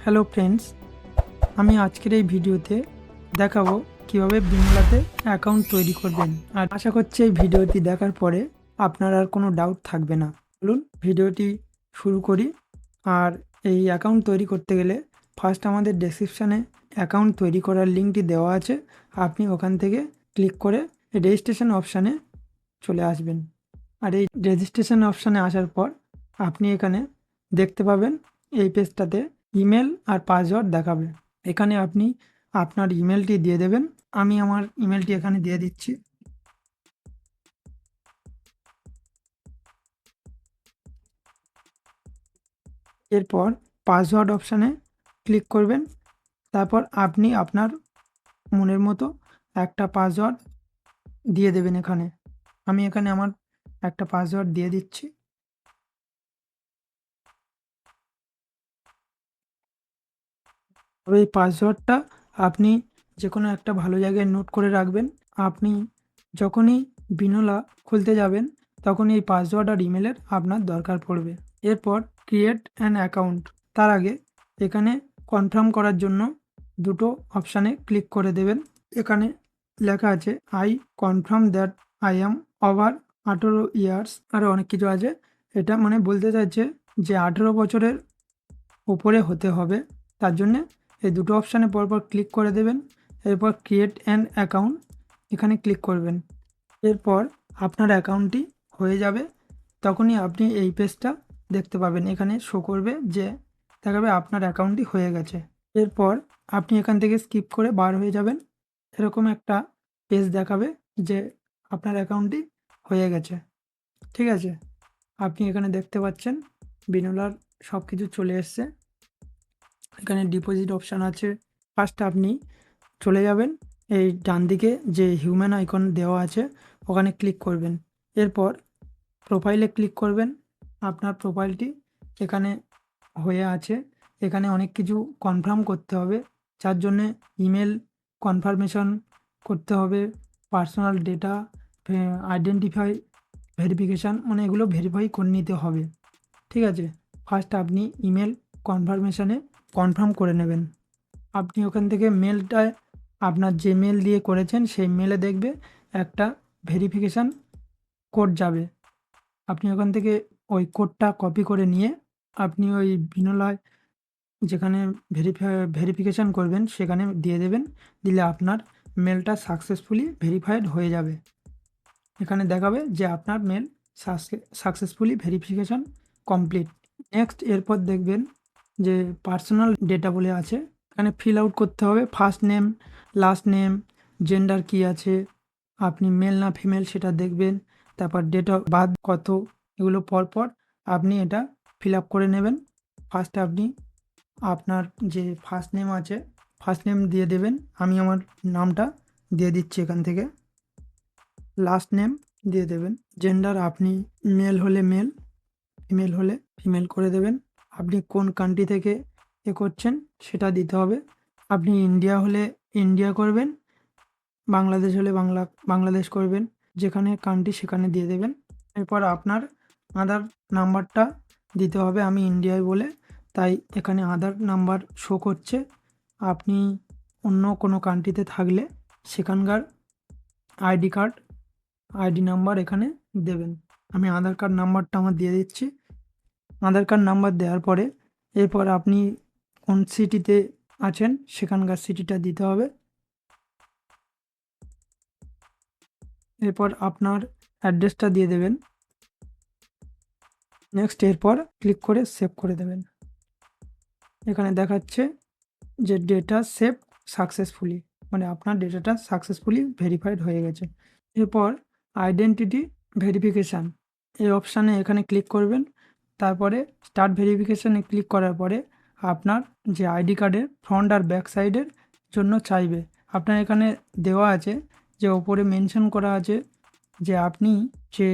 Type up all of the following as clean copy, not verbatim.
Hello friends, আমি আজকের এই ভিডিওতে দেখাবো কিভাবে বিমলাতে অ্যাকাউন্ট তৈরি করবেন। আর আশা করছি এই ভিডিওটি দেখার পরে আপনার আর কোনো ডাউট থাকবে না। চলুন ভিডিওটি শুরু করি। আর এই অ্যাকাউন্ট তৈরি করতে গেলে ফার্স্ট আমাদের ডেসক্রিপশানে অ্যাকাউন্ট তৈরি করার লিঙ্কটি দেওয়া আছে। আপনি ওখান থেকে ক্লিক করে রেজিস্ট্রেশন অপশানে চলে আসবেন। আর এই রেজিস্ট্রেশন অপশানে আসার পর আপনি এখানে দেখতে পাবেন এই পেজটাতে ইমেল আর পাসওয়ার্ড দেখাবে। এখানে আপনি আপনার ইমেলটি দিয়ে দেবেন। আমি আমার ইমেলটি এখানে দিয়ে দিচ্ছি। এরপর পাসওয়ার্ড অপশানে ক্লিক করবেন। তারপর আপনি আপনার মনের মতো একটা পাসওয়ার্ড দিয়ে দেবেন এখানে। আমি এখানে আমার একটা পাসওয়ার্ড দিয়ে দিচ্ছি। তবে এই পাসওয়ার্ডটা আপনি যে কোনো একটা ভালো জায়গায় নোট করে রাখবেন। আপনি যখনই বিনোলা খুলতে যাবেন তখন এই পাসওয়ার্ড আর ইমেলের আপনার দরকার পড়বে। এরপর ক্রিয়েট অ্যান অ্যাকাউন্ট, তার আগে এখানে কনফার্ম করার জন্য দুটো অপশানে ক্লিক করে দেবেন। এখানে লেখা আছে I confirm that I am over 18 years, আরও অনেক কিছু আছে। এটা মানে বলতে চাইছে যে 18 বছরের উপরে হতে হবে। তার জন্যে এই দুটো অপশানে পরপর ক্লিক করে দেবেন। এরপর ক্রিয়েট অ্যান অ্যাকাউন্ট এখানে ক্লিক করবেন। এরপর আপনার অ্যাকাউন্টটি হয়ে যাবে। তখনই আপনি এই পেজটা দেখতে পাবেন। এখানে শো করবে যে দেখাবে আপনার অ্যাকাউন্টটি হয়ে গেছে। এরপর আপনি এখান থেকে স্কিপ করে বার হয়ে যাবেন। এরকম একটা পেজ দেখাবে যে আপনার অ্যাকাউন্টটি হয়ে গেছে। ঠিক আছে, আপনি এখানে দেখতে পাচ্ছেন বিনোলার সব কিছু চলে এসছে। এখানে ডিপোজিট অপশান আছে। ফার্স্ট আপনি চলে যাবেন এই ডান দিকে যে হিউম্যান আইকন দেওয়া আছে ওখানে ক্লিক করবেন। এরপর প্রোফাইলে ক্লিক করবেন। আপনার প্রোফাইলটি এখানে হয়ে আছে। এখানে অনেক কিছু কনফার্ম করতে হবে, যার জন্যে ইমেল কনফার্মেশন করতে হবে, পার্সোনাল ডেটা আইডেন্টিফাই ভেরিফিকেশান, মানে এগুলো ভেরিফাই করে নিতে হবে। ঠিক আছে, ফার্স্ট আপনি ইমেল কনফার্মেশানে কনফার্ম করে নেবেন। আপনি ওখান থেকে মেলটায় আপনার যে মেল দিয়ে করেছেন সেই মেলে দেখবে একটা ভেরিফিকেশান কোড যাবে। আপনি ওখান থেকে ওই কোডটা কপি করে নিয়ে আপনি ওই বিনোলায় যেখানে ভেরিফিকেশান করবেন সেখানে দিয়ে দেবেন। দিলে আপনার মেলটা সাকসেসফুলি ভেরিফাইড হয়ে যাবে। এখানে দেখাবে যে আপনার mail successfully verification complete. Next এরপর দেখবেন যে পার্সোনাল ডেটা বলে আছে। এখানে ফিল আউট করতে হবে first name, last name, gender কী আছে, আপনি মেল না ফিমেল সেটা দেখবেন। তারপর ডেট অফ বার্থ কত, এগুলো পরপর আপনি এটা ফিল আপ করে নেবেন। ফার্স্টে আপনি আপনার যে ফার্স্ট নেম আছে ফার্স্ট নেম দিয়ে দেবেন। আমি আমার নামটা দিয়ে দিচ্ছি এখান থেকে। লাস্ট নেম দিয়ে দেবেন। জেন্ডার আপনি মেল হলে মেল, ফিমেল হলে ফিমেল করে দেবেন। আপনি কোন কান্ট্রি থেকে করছেন সেটা দিতে হবে। আপনি ইন্ডিয়া হলে ইন্ডিয়া করবেন, বাংলাদেশ হলে বাংলাদেশ করবেন। যেখানে কান্ট্রি সেখানে দিয়ে দেবেন। এরপর আপনার আধার নাম্বারটা দিতে হবে। আমি ইন্ডিয়ায় বলে তাই এখানে আধার নাম্বার শো করছে। আপনি অন্য কোনো কান্ট্রিতে থাকলে সেখানকার আইডি নাম্বার এখানে দেবেন। আমি আধার কার্ড নাম্বারটা আমার দিয়ে দিচ্ছি। আধার কার্ড নাম্বার দেওয়ার পরে এরপর আপনি কোন সিটিতে আছেন সেখানকার সিটিটা দিতে হবে। এরপর আপনার অ্যাড্রেসটা দিয়ে দেবেন। নেক্সট এরপর ক্লিক করে সেভ করে দেবেন। এখানে দেখাচ্ছে যে ডেটা সেভ সাকসেসফুলি, মানে আপনার ডেটাটা সাকসেসফুলি ভেরিফাইড হয়ে গেছে। এরপর আইডেন্টিটি ভেরিফিকেশান এই অপশানে এখানে ক্লিক করবেন। তারপরে স্টার্ট ভেরিফিকেশানে ক্লিক করার পরে আপনার যে আইডি কার্ডের ফ্রন্ট আর ব্যাক সাইডের জন্য চাইবে। আপনার এখানে দেওয়া আছে যে ওপরে মেনশন করা আছে যে আপনি যে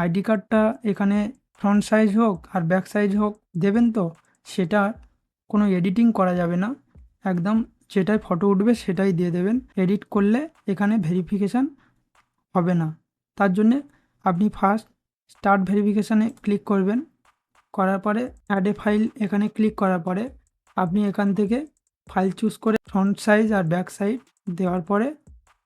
আইডি কার্ডটা এখানে ফ্রন্ট সাইজ হোক আর ব্যাক সাইজ হোক দেবেন, তো সেটা কোনো এডিটিং করা যাবে না। একদম যেটাই ফটো উঠবে সেটাই দিয়ে দেবেন। এডিট করলে এখানে ভেরিফিকেশান হবে না। তার জন্যে আপনি ফার্স্ট স্টার্ট ভেরিফিকেশানে ক্লিক করবেন। করার পরে অ্যাড এ ফাইল এখানে ক্লিক করার পরে আপনি এখান থেকে ফাইল চুজ করে ফ্রন্ট সাইজ আর ব্যাক সাইড দেওয়ার পরে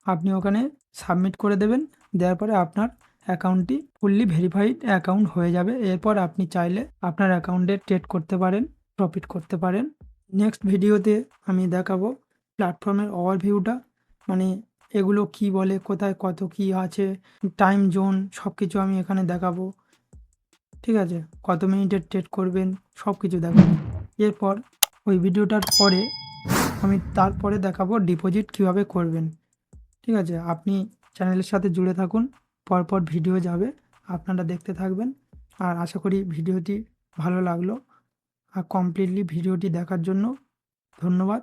আপনি ওখানে সাবমিট করে দেবেন। দেওয়ার পরে আপনার অ্যাকাউন্টটি ফুললি ভেরিফাইড অ্যাকাউন্ট হয়ে যাবে। এরপর আপনি চাইলে আপনার অ্যাকাউন্টে ট্রেড করতে পারেন, প্রফিট করতে পারেন। নেক্সট ভিডিওতে আমি দেখাবো প্ল্যাটফর্মের ওভারভিউটা, মানে এগুলো কি বলে, কোথায় কত কি আছে, টাইম জোন সব কিছু আমি এখানে দেখাবো। ঠিক আছে, কত মিনিটের ট্রেড করবেন সব কিছু দেখাবো। এরপর ওই ভিডিওটার পরে আমি তারপরে দেখাবো ডিপোজিট কিভাবে করবেন। ঠিক আছে, আপনি চ্যানেলের সাথে জুড়ে থাকুন, পরপর ভিডিও যাবে, আপনারা দেখতে থাকবেন। আর আশা করি ভিডিওটি ভালো লাগলো। আর কমপ্লিটলি ভিডিওটি দেখার জন্য ধন্যবাদ।